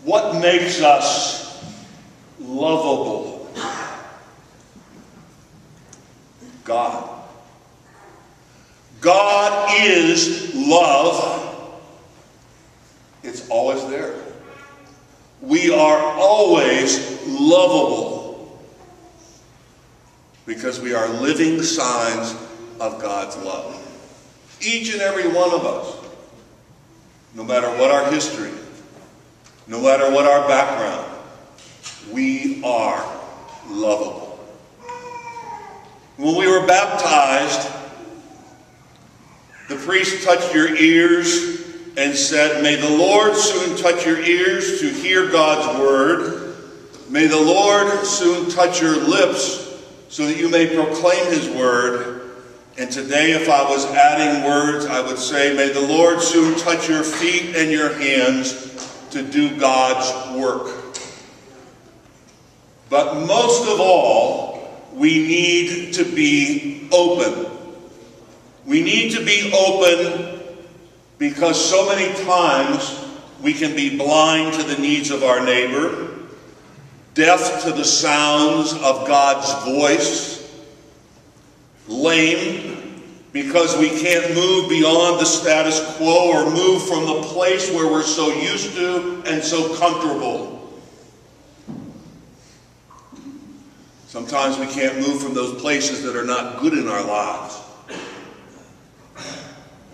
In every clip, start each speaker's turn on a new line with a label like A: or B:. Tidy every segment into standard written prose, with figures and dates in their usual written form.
A: What makes us lovable? God. God is love. It's always there. We are always lovable because we are living signs of God's love. Each and every one of us, no matter what our history, no matter what our background, we are lovable. When we were baptized, the priest touched your ears and said, "May the Lord soon touch your ears to hear God's word. May the Lord soon touch your lips so that you may proclaim his word." And today, if I was adding words, I would say, "May the Lord soon touch your feet and your hands to do God's work." But most of all, we need to be open. We need to be open because so many times we can be blind to the needs of our neighbor, deaf to the sounds of God's voice, lame because we can't move beyond the status quo or move from the place where we're so used to and so comfortable. Sometimes we can't move from those places that are not good in our lives.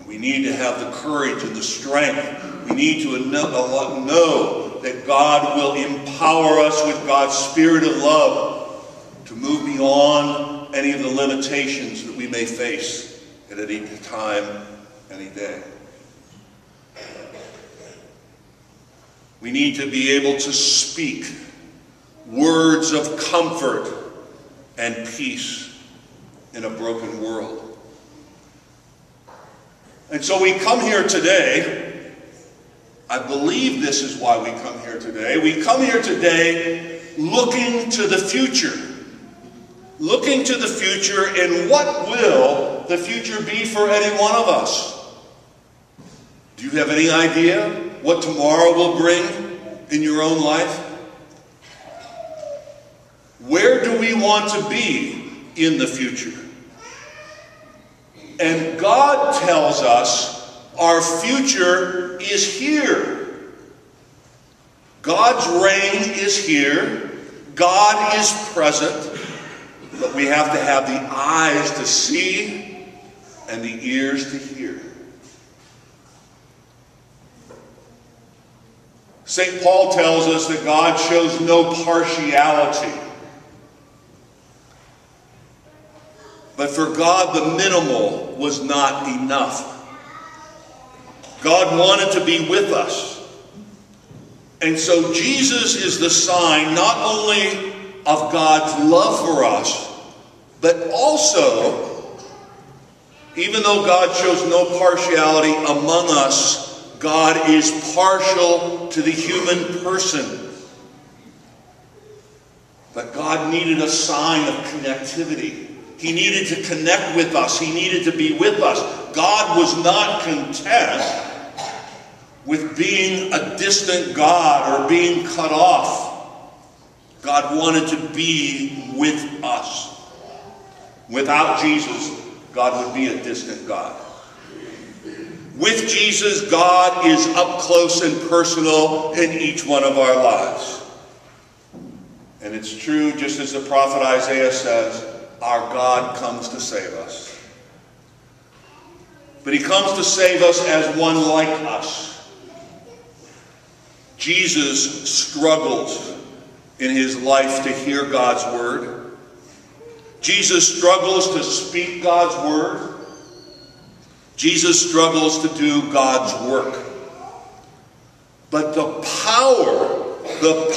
A: We need to have the courage and the strength. We need to know that God will empower us with God's spirit of love to move beyond any of the limitations that we may face at any time, any day. We need to be able to speak words of comfort and peace in a broken world. And so we come here today, I believe this is why we come here today. We come here today looking to the future. Looking to the future, and what will the future be for any one of us? Do you have any idea what tomorrow will bring in your own life? Where do we want to be in the future? And God tells us our future is here. God's reign is here. God is present. But we have to have the eyes to see and the ears to hear. St. Paul tells us that God shows no partiality. But for God, the minimal was not enough. God wanted to be with us. And so Jesus is the sign not only of God's love for us, but also, even though God shows no partiality among us, God is partial to the human person. But God needed a sign of connectivity. He needed to connect with us. He needed to be with us. God was not content with being a distant God or being cut off. God wanted to be with us. Without Jesus, God would be a distant God. With Jesus, God is up close and personal in each one of our lives. And it's true, just as the prophet Isaiah says, our God comes to save us. But he comes to save us as one like us. Jesus struggled in his life to hear God's word. Jesus struggles to speak God's word. Jesus struggles to do God's work. But the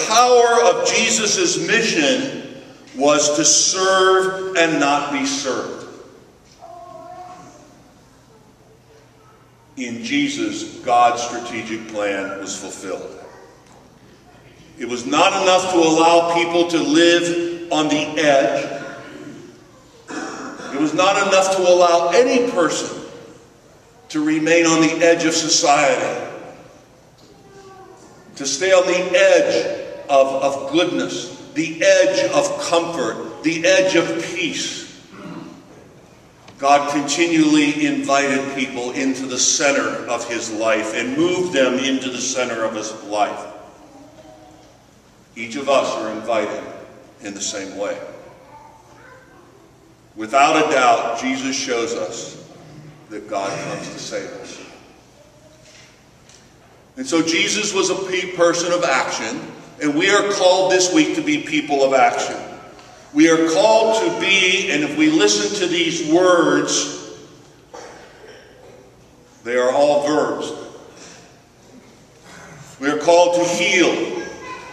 A: power of Jesus' mission was to serve and not be served. In Jesus, God's strategic plan was fulfilled. It was not enough to allow people to live on the edge. It was not enough to allow any person to remain on the edge of society, to stay on the edge of goodness, the edge of comfort, the edge of peace. God continually invited people into the center of his life and moved them into the center of his life. Each of us are invited in the same way. Without a doubt, Jesus shows us that God comes to save us. And so Jesus was a person of action, and we are called this week to be people of action. We are called to be, and if we listen to these words, they are all verbs. We are called to heal,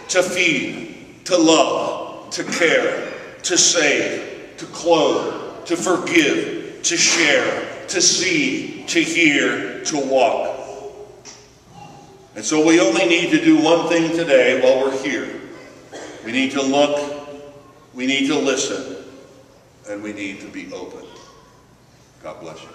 A: to feed, to love, to care, to save, to clothe, to forgive, to share, to see, to hear, to walk. And so we only need to do one thing today while we're here. We need to look, we need to listen, and we need to be open. God bless you.